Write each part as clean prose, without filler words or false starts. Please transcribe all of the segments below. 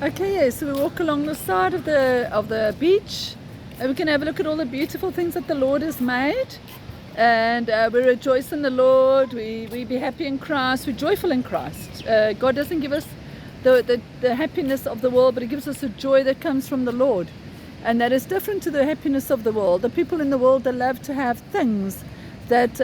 Okay, yeah, so we walk along the side of the beach, and we can have a look at all the beautiful things that the Lord has made. And we rejoice in the Lord, we be happy in Christ, we're joyful in Christ. God doesn't give us the happiness of the world, but He gives us a joy that comes from the Lord. And that is different to the happiness of the world. The people in the world, they love to have things that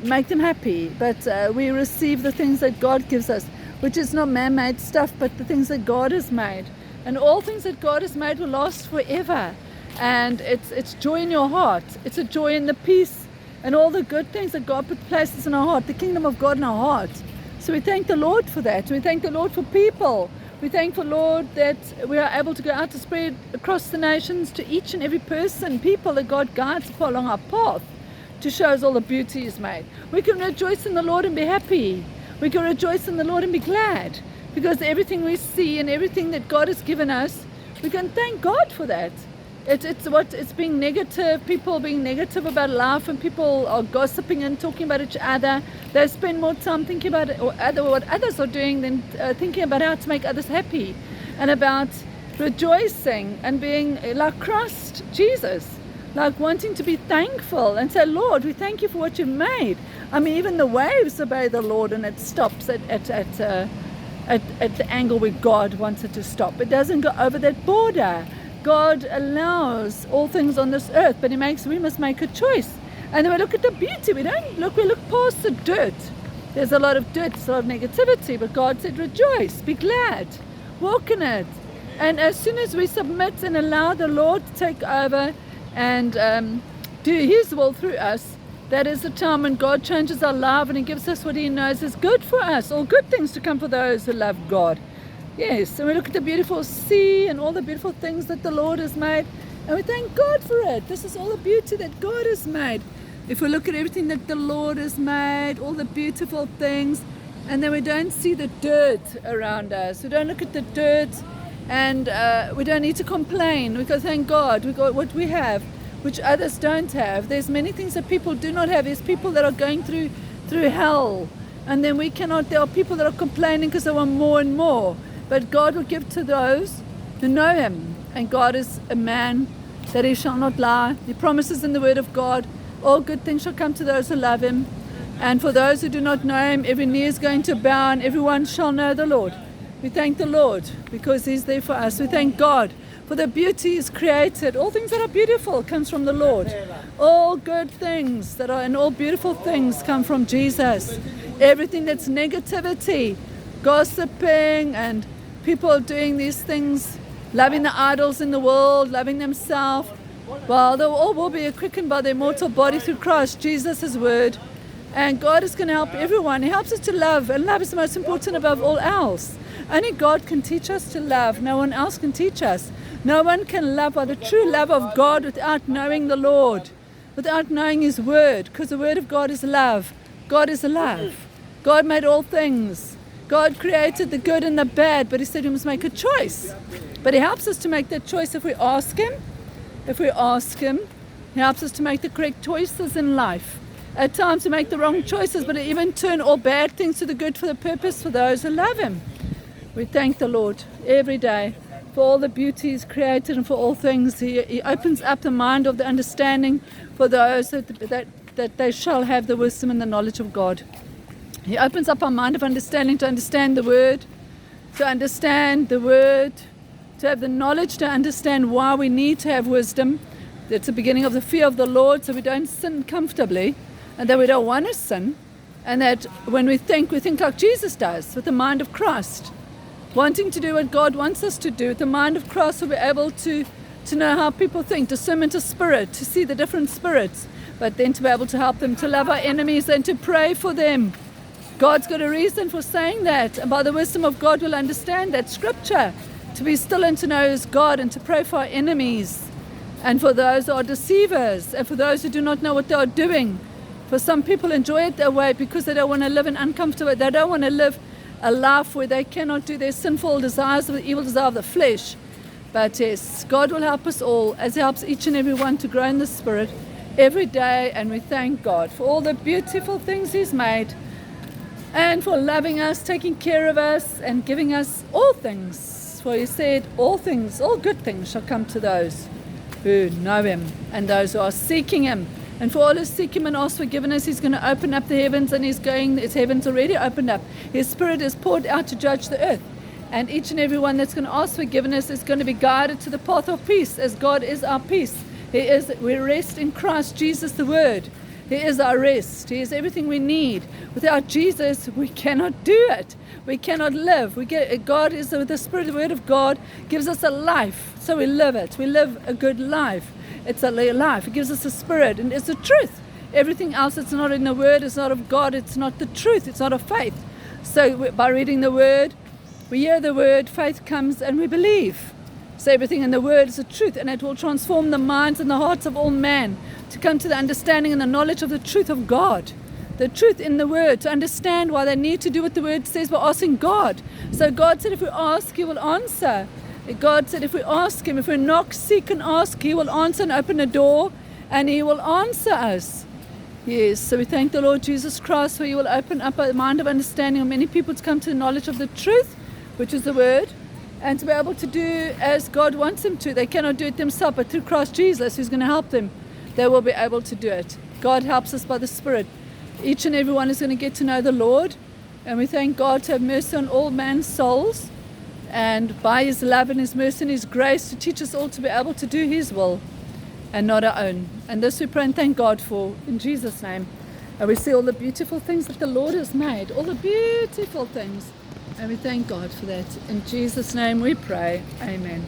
make them happy, but we receive the things that God gives us, which is not man-made stuff, but the things that God has made. And all things that God has made will last forever. And it's joy in your heart. It's a joy in the peace and all the good things that God places in our heart, the kingdom of God in our heart. So we thank the Lord for that. We thank the Lord for people. We thank the Lord that we are able to go out to spread across the nations to each and every person, people that God guides along our path, to show us all the beauty He's made. We can rejoice in the Lord and be happy. We can rejoice in the Lord and be glad, because everything we see and everything that God has given us, we can thank God for that. It's being negative, people being negative about life, and people are gossiping and talking about each other. They spend more time thinking about what others are doing than thinking about how to make others happy, and about rejoicing and being like Christ Jesus, like wanting to be thankful and say, Lord, we thank you for what you've made. I mean, even the waves obey the Lord, and it stops at the angle where God wants it to stop. It doesn't go over that border. God allows all things on this earth, but we must make a choice. And then we look at the beauty. We look past the dirt. There's a lot of dirt, there's a lot of negativity, but God said, rejoice, be glad, walk in it. And as soon as we submit and allow the Lord to take over and do His will through us, that is the time when God changes our life and He gives us what He knows is good for us, all good things to come for those who love God. Yes, and we look at the beautiful sea and all the beautiful things that the Lord has made, and we thank God for it. This is all the beauty that God has made. If we look at everything that the Lord has made, all the beautiful things, and then we don't see the dirt around us, we don't look at the dirt, and we don't need to complain. We go, thank God, we got what we have, which others don't have. There's many things that people do not have. There's people that are going through hell, and then we cannot. There are people that are complaining because they want more and more. But God will give to those who know Him. And God is a man that He shall not lie. He promises in the word of God, all good things shall come to those who love Him. And for those who do not know Him, every knee is going to bow and everyone shall know the Lord. We thank the Lord because He's there for us. We thank God for the beauty He's created. All things that are beautiful comes from the Lord. All good things and all beautiful things come from Jesus. Everything that's negativity, gossiping, and people doing these things, loving the idols in the world, loving themselves, well, they all will be quickened by their mortal body through Christ Jesus, His word. And God is going to help everyone. He helps us to love, and love is the most important above all else. Only God can teach us to love. No one else can teach us. No one can love by the true love of God without knowing the Lord, without knowing His word, because the word of God is love. God is love. God made all things. God created the good and the bad, but He said we must make a choice. But He helps us to make that choice if we ask Him. If we ask Him, He helps us to make the correct choices in life. At times we make the wrong choices, but He even turn all bad things to the good for the purpose for those who love Him. We thank the Lord every day for all the beauty He's created and for all things. He opens up the mind of the understanding for those that they shall have the wisdom and the knowledge of God. He opens up our mind of understanding to understand the Word, to have the knowledge to understand why we need to have wisdom. That's the beginning of the fear of the Lord, so we don't sin comfortably, and that we don't want to sin, and that when we think like Jesus does, with the mind of Christ, wanting to do what God wants us to do. With the mind of Christ, we'll be able to know how people think, discernment of spirit, to see the different spirits, but then to be able to help them, to love our enemies and to pray for them. God's got a reason for saying that, and by the wisdom of God we'll understand that scripture, to be still and to know His God, and to pray for our enemies, and for those who are deceivers, and for those who do not know what they are doing. For some people enjoy it their way because they don't want to live in uncomfortable, they don't want to live a life where they cannot do their sinful desires or the evil desire of the flesh. But yes, God will help us all, as He helps each and every one to grow in the Spirit every day, and we thank God for all the beautiful things He's made, and for loving us, taking care of us, and giving us all things For he said, all things, all good things shall come to those who know him and those who are seeking him. And for all who seek him and ask forgiveness, he's going to open up the heavens, and his heavens already opened up. His spirit is poured out to judge the earth. And each and every one that's going to ask forgiveness is going to be guided to the path of peace, as God is our peace. We rest in Christ Jesus, the Word. He is our rest. He is everything we need. Without Jesus, we cannot do it. We cannot live. God is the Spirit, the Word of God gives us a life, so we live it. We live a good life. It's a life. It gives us a spirit, and it's the truth. Everything else that's not in the Word is not of God. It's not the truth. It's not of faith. So by reading the Word, we hear the Word, faith comes, and we believe. So everything in the Word is the truth, and it will transform the minds and the hearts of all men to come to the understanding and the knowledge of the truth of God. The truth in the Word, to understand why they need to do what the Word says by asking God. So God said if we ask, He will answer. God said if we ask Him, if we knock, seek and ask, He will answer and open the door, and He will answer us. Yes, so we thank the Lord Jesus Christ for He will open up a mind of understanding of many people to come to the knowledge of the truth, which is the Word, and to be able to do as God wants them to. They cannot do it themselves, but through Christ Jesus, who's going to help them, they will be able to do it. God helps us by the Spirit. Each and every one is going to get to know the Lord, and we thank God to have mercy on all man's souls, and by His love and His mercy and His grace to teach us all to be able to do His will and not our own. And this we pray and thank God for, in Jesus' name. And we see all the beautiful things that the Lord has made, all the beautiful things. And we thank God for that. In Jesus' name we pray. Amen.